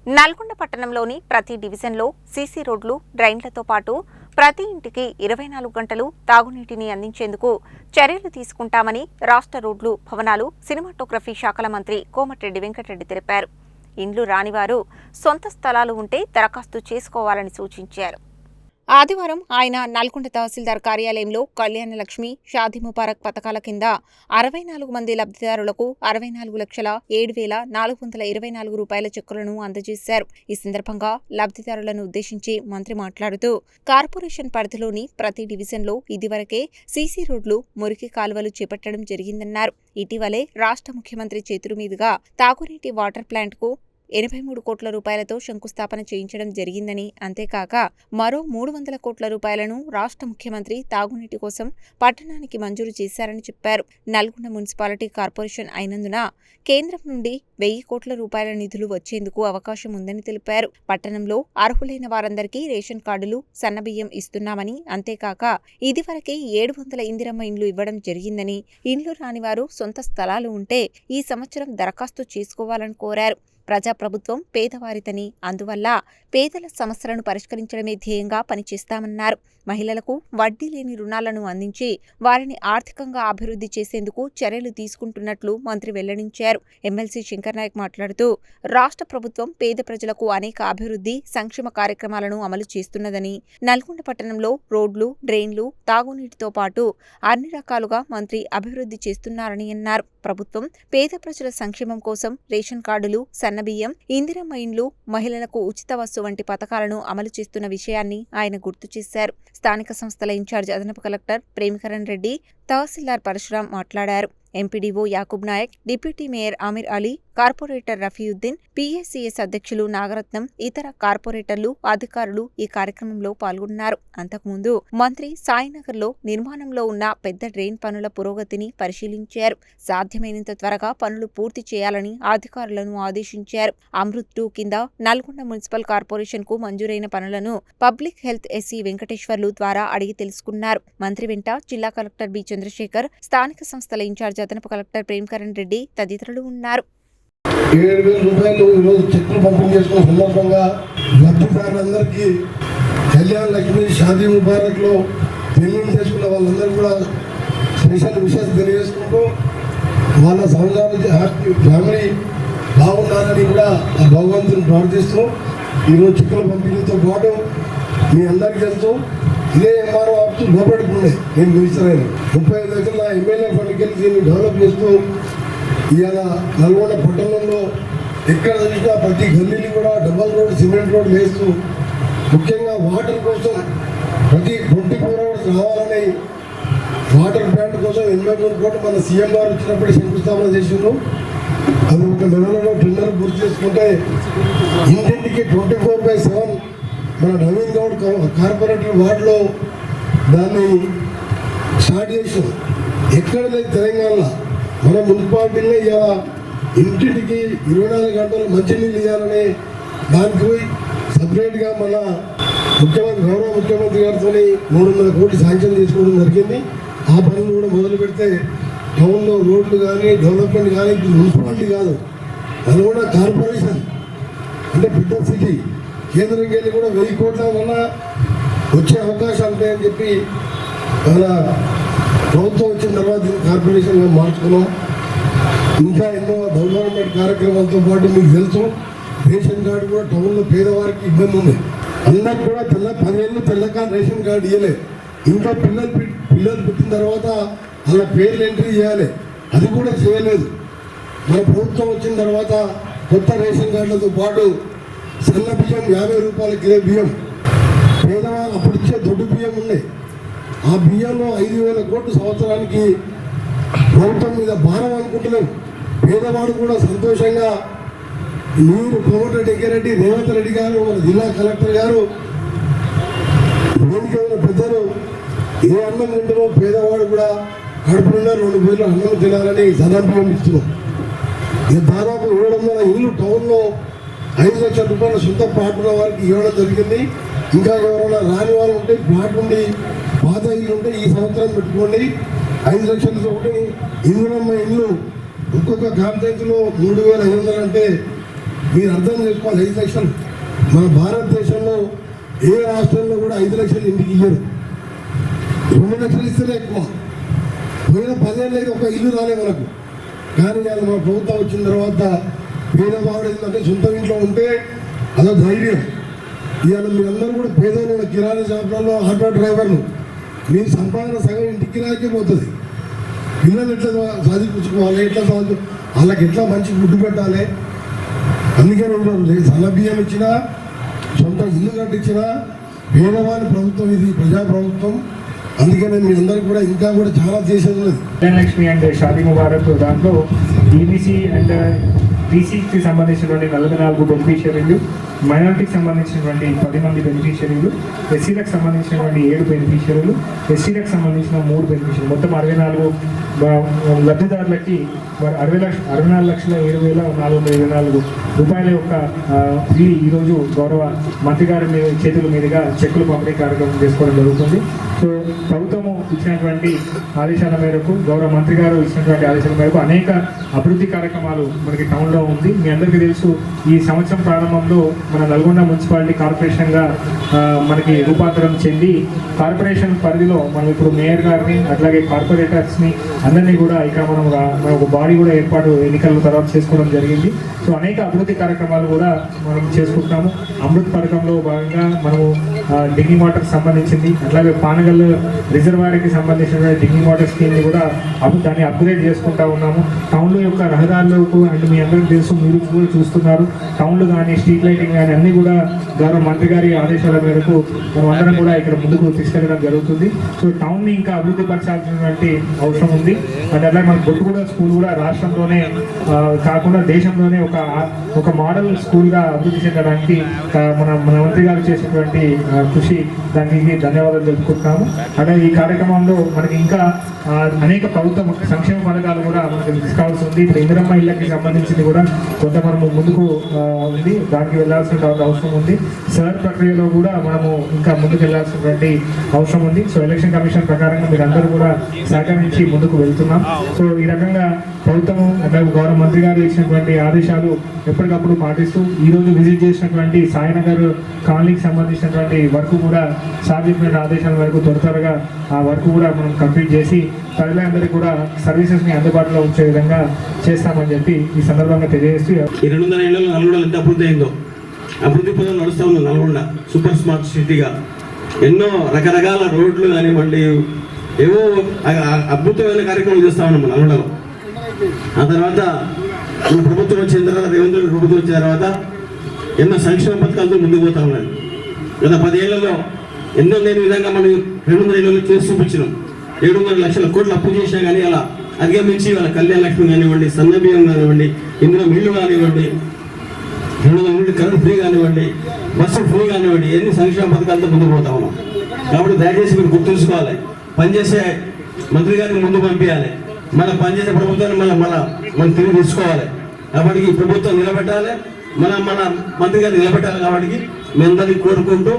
నల్గొండ పట్టణంలోని ప్రతి డివిజన్లో సీసీ రోడ్లు, డ్రైన్లతో పాటు ప్రతి ఇంటికి 24 గంటలు తాగునీటిని అందించేందుకు చర్యలు తీసుకుంటామని రాష్ట్ర రోడ్లు, భవనాలు, సినిమాటోగ్రఫీ శాఖల మంత్రి కోమటిరెడ్డి వెంకటరెడ్డి తెలిపారు. ఇండ్లు రానివారు సొంత స్థలాలు ఉంటే దరఖాస్తు చేసుకోవాలని సూచించారు. ఆదివారం ఆయన నల్గొండ తహసీల్దార్ కార్యాలయంలో కళ్యాణ లక్ష్మి, షాదీ ముబారక్ పథకాల కింద 64 మంది లబ్ధిదారులకు 64,07,424 రూపాయల చెక్కులను అందజేశారు. ఈ సందర్భంగా లబ్ధిదారులను ఉద్దేశించి మంత్రి మాట్లాడుతూ కార్పొరేషన్ పరిధిలోని ప్రతి డివిజన్లో ఇదివరకే సీసీ రోడ్లు, మురికి కాలువలు చేపట్టడం జరిగిందన్నారు. ఇటీవలే రాష్ట్ర ముఖ్యమంత్రి చేతుల మీదుగా తాగునీటి వాటర్ ప్లాంట్కు 83 కోట్ల రూపాయలతో శంకుస్థాపన చేయించడం జరిగిందని, అంతేకాక మరో 300 కోట్ల రూపాయలను రాష్ట్ర ముఖ్యమంత్రి తాగునీటి కోసం పట్టణానికి మంజూరు చేశారని చెప్పారు. నల్గొండ మున్సిపాలిటీ కార్పొరేషన్ అయినందున కేంద్రం నుండి 1000 కోట్ల రూపాయల నిధులు వచ్చేందుకు అవకాశం ఉందని తెలిపారు. పట్టణంలో అర్హులైన వారందరికీ రేషన్ కార్డులు, సన్నబియ్యం ఇస్తున్నామని, అంతేకాక ఇదివరకే 700 ఇందిరమ్మ ఇండ్లు ఇవ్వడం జరిగిందని, ఇండ్లు రానివారు సొంత స్థలాలు ఉంటే ఈ సంవత్సరం దరఖాస్తు చేసుకోవాలని కోరారు. ప్రజాప్రభుత్వం పేదవారితని, అందువల్ల పేదల సమస్యలను పరిష్కరించడమే ధ్యేయంగా పనిచేస్తామన్నారు. మహిళలకు వడ్డీ లేని రుణాలను అందించి వారిని ఆర్థికంగా అభివృద్ధి చేసేందుకు చర్యలు తీసుకుంటున్నట్లు మంత్రి వెల్లడించారు. ఎమ్మెల్సీ శంకర్ నాయక్ మాట్లాడుతూ రాష్ట్ర ప్రభుత్వం పేద ప్రజలకు అనేక అభివృద్ధి, సంక్షేమ కార్యక్రమాలను అమలు చేస్తున్నదని, నల్గొండ పట్టణంలో రోడ్లు, డ్రైన్లు, తాగునీటితో పాటు అన్ని రకాలుగా మంత్రి అభివృద్ధి చేస్తున్నారని అన్నారు. ప్రభుత్వం పేద ప్రజల సంక్షేమం కోసం రేషన్ కార్డులు, సన్నబియ్యం, ఇందిరమ్మ ఇండ్లు, మహిళలకు ఉచిత వస్తు వంటి పథకాలను అమలు చేస్తున్న విషయాన్ని ఆయన గుర్తు చేశారు. స్థానిక సంస్థల ఇన్ఛార్జ్ అదనపు కలెక్టర్ ప్రేమకరణ్ రెడ్డి, తహసీల్దార్ పరశురాం మాట్లాడారు. MPDO Yakub Naik, deputy mayor Amir Ali, corporator Rafiuddin, PSCS అధ్యక్షులు నాగరత్నం, ఇతర కార్పొరేటర్లు, అధికారులు ఈ కార్యక్రమంలో పాల్గొన్నారు. అంతకుముందు మంత్రి సాయినగర్లో నిర్మాణంలో ఉన్న పెద్ద డ్రైన్ పనుల పురోగతిని పరిశీలించారు. సాధ్యమైనంత త్వరగా పనులు పూర్తి చేయాలని అధికారులను ఆదేశించారు. అమృత్ 2 కింద నల్గొండ మున్సిపల్ కార్పొరేషన్ కు మంజూరైన పనులను పబ్లిక్ హెల్త్ ఎస్సీ వెంకటేశ్వర్లు ద్వారా అడిగి తెలుసుకున్నారు. మంత్రి వెంట జిల్లా కలెక్టర్ బి చంద్రశేఖర్, స్థానిక సంస్థల ఇన్ఛార్జ్ అదనపు కలెక్టర్ ప్రేమకరణ్ రెడ్డి తదితరులు ఉన్నారు. 7,000 రూపాయలు ఈరోజు చెక్కులు పంపిణీ చేసుకున్న సందర్భంగా లబ్ధిదారులందరికీ కళ్యాణ లక్ష్మి, షాదీ ముబారక్ లో పెళ్లి చేసుకున్న వాళ్ళందరూ కూడా స్పెషల్ విషయాలు తెలియజేసుకుంటూ వాళ్ళ సంసారం హ్యాపీ ఫ్యామిలీ బాగుండాలని కూడా ఆ భగవంతుని ప్రార్థిస్తూ ఈరోజు చెక్కుల పంపిణీతో పాటు మీ అందరికీ తెలుసు ఇదే ఎంఆర్ఓ ఆఫీసు లోపలికి ఉండే నేను మినిస్టర్ అయిన 35 లక్షల ఎమ్మెల్యే ఫండ్కి వెళ్ళి దీన్ని డెవలప్ చేస్తూ ఇవాళ నల్గొండ పట్టణంలో ఎక్కడ చూసినా ప్రతి గల్లీని కూడా డబల్ రోడ్, సిమెంట్ రోడ్ వేస్తూ ముఖ్యంగా వాటర్ కోసం ప్రతి 24 అవర్స్ రావాలని వాటర్ ప్లాంట్ కోసం 83 కోట్లు మన సీఎం గారు వచ్చినప్పుడు శంకుస్థాపన చేసిండ్రు. అది ఒక నెలలో టెండర్ పూర్తి చేసుకుంటే ఇంటింటికి 24/7 మన నవీన్ గౌడ్ కార్పొరేటర్ వార్డులో దాన్ని స్టార్ట్ చేసాం. ఎక్కడ లేదు తెలంగాణలో మన మున్సిపాలిటీలో ఇలా ఇంటింటికి 24 గంటలు మంచినీళ్ళు ఇవ్వాలని దానికి పోయి సపరేట్గా మన గౌరవ ముఖ్యమంత్రి గారితో 300 కోట్లు శాంక్షన్ చేసుకోవడం జరిగింది. ఆ పనులు కూడా మొదలు పెడితే టౌన్లో రోడ్లు కానీ డెవలప్మెంట్ కానీ మున్సిపాలిటీ కాదు, నల్గొండ కార్పొరేషన్ అంటే పెద్ద సిటీ, కేంద్రంకి వెళ్ళి కూడా 1000 కోట్ల వల్ల వచ్చే అవకాశాలు ఉంటాయని చెప్పి మన ప్రభుత్వం వచ్చిన తర్వాత కార్పొరేషన్గా మార్చుకున్నాం. ఇంకా ఎన్నో డెవలప్మెంట్ కార్యక్రమాలతో పాటు మీకు తెలుసు రేషన్ కార్డు కూడా టౌన్లో పేదవారికి ఇబ్బంది ఉంది. అందరికి కూడా 10 ఏళ్ళు తెల్లకా రేషన్ కార్డు ఇవ్వలేదు. ఇంకా పిల్లలు పుట్టిన తర్వాత అలా పేర్లు ఎంట్రీ చేయాలి, అది కూడా చేయలేదు. మన ప్రభుత్వం వచ్చిన తర్వాత కొత్త రేషన్ కార్డులతో పాటు సన్న బియ్యం 50 రూపాయల కిలో బియ్యం, పేదవాళ్ళు అప్పుడు ఇచ్చే దొడ్డు బియ్యం ఉన్నాయి. ఆ బియ్యంలో 5,000 కోట్లు సంవత్సరానికి ప్రభుత్వం మీద భారం అనుకుంటున్నాం. పేదవాడు కూడా సంతోషంగా మీరు కోమటిరెడ్డి వెంకటరెడ్డి, రేవంత్ రెడ్డి గారు, మన జిల్లా కలెక్టర్ గారు, వేదిక ఉన్న పెద్దలు ఏ అన్నం తింటున్నాం పేదవాడు కూడా కడుపులో 2 వేలు అన్నం తినాలని సదాభిప్రాయం ఇస్తున్నాం. దాదాపు 700 ఇల్లు టౌన్లో 5 లక్షల రూపాయల సొంత ప్లాట్ ఉన్న వారికి ఇవ్వడం జరిగింది. ఇంకా ఎవరైనా రాని వారు ఉంటే ప్లాట్ ఉండి పాత ఇల్లు ఉంటే ఈ సంవత్సరం పెట్టుకోండి. 5 లక్షలతో ఒకటి ఇందిరమ్మ ఇల్లు ఒక్కొక్క కాంప్లెక్స్లో 3,500 అంటే మీరు అర్థం చేసుకోవాలి. 5 లక్షలు మన భారతదేశంలో ఏ రాష్ట్రంలో కూడా 5 లక్షలు ఇంటికి ఇయ్యరు. 2 లక్షలు ఇస్తేనే ఎక్కువ. పోయిన 10 ఏళ్ళు అయితే ఒక ఇల్లు రాలే మనకు. కానీ ఇవాళ మన ప్రభుత్వం వచ్చిన తర్వాత పేదవాడు ఏంటంటే సొంత ఇంట్లో ఉంటే అదో ధైర్యం. ఇవాళ మీరందరూ కూడా పేదవాళ్ళు, కిరాణా షాపులలో ఆటో డ్రైవర్లు, మీ సంపాదన సగం ఇంటికి కిరాయికే పోతుంది. పిల్లలు ఎట్లా చదివించుకోవాలి, ఎట్లా వాళ్ళకి ఎట్లా మంచి గుడ్డు పెట్టాలి. అందుకని సన్న బియ్యం ఇచ్చినా, సొంత ఇల్లు కట్టించినా పేదవాళ్ళ ప్రభుత్వం ఇది, ప్రజా ప్రభుత్వం. అందుకనే మీ అందరికీ కూడా ఇంకా కూడా చాలా చేసేది ఉన్నది. లక్ష్మి అండ్ షాదీ ముబారక్ దాంట్లో ఈబీసీ అండ్ బీసీకి సంబంధించినటువంటి 44 బెనిఫిషియరీలు, మైనారిటీకి సంబంధించినటువంటి 10 మంది బెనిఫిషియరీలు, ఎస్సీలకు సంబంధించినటువంటి 7 బెనిఫిషియరీలు, ఎస్టీలకు సంబంధించిన 3 బెనిఫిషియరీలు, మొత్తం 64 లబ్ధిదారులకి 64,07,424 రూపాయల యొక్క ఈరోజు గౌరవ మంత్రి గారి చేతుల మీదుగా చెక్కులు పంపిణీ కార్యక్రమం చేసుకోవడం జరుగుతుంది. సో ప్రభుత్వము ఇచ్చినటువంటి ఆదేశాల మేరకు, గౌరవ మంత్రి గారు ఇచ్చినటువంటి ఆదేశాల మేరకు అనేక అభివృద్ధి కార్యక్రమాలు మనకి టౌన్లో ఉంది. మీ అందరికీ తెలుసు, ఈ సంవత్సరం ప్రారంభంలో మన నల్గొండ మున్సిపాలిటీ కార్పొరేషన్గా మనకి రూపాంతరం చెంది కార్పొరేషన్ పరిధిలో మనం ఇప్పుడు మేయర్ గారిని అట్లాగే కార్పొరేటర్స్ని అందరినీ కూడా ఇక్కడ మనం ఒక బాడీ కూడా ఎన్నికల తర్వాత చేసుకోవడం జరిగింది. సో అనేక అభివృద్ధి కార్యక్రమాలు కూడా మనం చేసుకుంటున్నాము. అమృత్ పథకంలో భాగంగా మనము డ్రింకింగ్ వాటర్కి సంబంధించింది, అట్లాగే పానగల్ రిజర్వాయర్కి సంబంధించిన డ్రింకింగ్ వాటర్ స్కీమ్ని కూడా దాన్ని అప్గ్రేడ్ చేసుకుంటా ఉన్నాము. టౌన్లో యొక్క రహదారులకు అండ్ మీ అందరికీ తెలుసు, మీరు కూడా చూస్తున్నారు, టౌన్లు కానీ స్ట్రీట్ లైటింగ్ కానీ అన్నీ కూడా గౌరవ మంత్రి గారి ఆదేశాల మేరకు మనం అందరం కూడా ఇక్కడ ముందుకు తీసుకెళ్ళడం జరుగుతుంది. సో టౌన్ని ఇంకా అభివృద్ధి పరచాల్సినటువంటి అవసరం ఉంది. అండ్ అలాగే మన బొట్టుగూడ స్కూల్ కూడా రాష్ట్రంలోనే కాకుండా దేశంలోనే ఒక మోడల్ స్కూల్గా అభివృద్ధి చెందడానికి మన మంత్రి గారు చేసినటువంటి కృషి, దానికి ధన్యవాదాలు తెలుపుకుంటున్నాము. అంటే ఈ కార్యక్రమంలో మనకి ఇంకా అనేక ప్రభుత్వ సంక్షేమ పథకాలు కూడా మనకు తీసుకోవాల్సి ఉంది. ఇప్పుడు ఇందిరమ్మ ఇళ్ళకి సంబంధించింది కూడా కొంత మనము ముందుకు ఉంది, దానికి వెళ్ళాల్సిన అవసరం ఉంది. సర్ ప్రక్రియలో కూడా మనము ఇంకా ముందుకు వెళ్ళాల్సినటువంటి అవసరం ఉంది. సో ఎలక్షన్ కమిషన్ ప్రకారంగా మీరు అందరూ కూడా సహకరించి ముందుకు వెళ్తున్నాం. సో ఈ రకంగా ప్రభుత్వము అట్లాగే గౌరవ మంత్రి గారు ఇచ్చినటువంటి ఆదేశాలు ఎప్పటికప్పుడు పాటిస్తూ ఈరోజు విజిట్ చేసినటువంటి సాయినగర్ కాలనీకి సంబంధించినటువంటి వర్క్ కూడా సార్ చెప్పిన ఆదేశాల వరకు త్వరగా ఆ వర్క్ కూడా మనం కంప్లీట్ చేసి ప్రజలందరికీ కూడా సర్వీసెస్ని అందుబాటులో ఉంచే విధంగా చేస్తామని చెప్పి ఈ సందర్భంగా తెలియజేస్తూ, ఈ 200 ఏళ్ళలో నల్గొండ ఎంత అభివృద్ధి అయిందో, అభివృద్ధి పదం నడుస్తూ ఉంది. నల్గొండ సూపర్ స్మార్ట్ సిటీగా ఎన్నో రకరకాల రోడ్లు కానివ్వండి, ఏవో అద్భుతమైన కార్యక్రమాలు చేస్తూ ఉన్నాం నల్గొండలో. ఆ తర్వాత మన ప్రభుత్వం వచ్చిన తర్వాత, రేవంత్ రెడ్డి ప్రభుత్వం వచ్చిన తర్వాత ఎన్నో సంక్షేమ పథకాలతో ముందుకు పోతా ఉన్నాను. గత 10 ఏళ్లలో ఎన్నో లేని విధంగా మనం 200 ఏళ్ళలో చేసి చూపించినాం. 700 లక్షల కోట్లు అప్పు చేసినా కానీ అలా అధిగమించి వాళ్ళ కళ్యాణ లక్ష్మి కానివ్వండి, సన్న బియ్యం కానివ్వండి, ఇందులో మిల్లు కానివ్వండి, 200 యూనిట్ కరెంట్ ఫ్రీ కానివ్వండి, బస్సు ఫ్రీ కానివ్వండి, ఎన్ని సంక్షేమ పథకాలతో ముందుకు పోతా ఉన్నాం. కాబట్టి దయచేసి మీరు గుర్తుంచుకోవాలి, పనిచేసే మంత్రి గారిని ముందు పంపించాలి, మన పనిచేసే ప్రభుత్వాన్ని మనం తిరిగి తీసుకోవాలి. కాబట్టి ఈ ప్రభుత్వం నిలబెట్టాలి, మన మంత్రి గారిని నిలబెట్టాలి. కాబట్టి మీ అందరినీ కోరుకుంటూ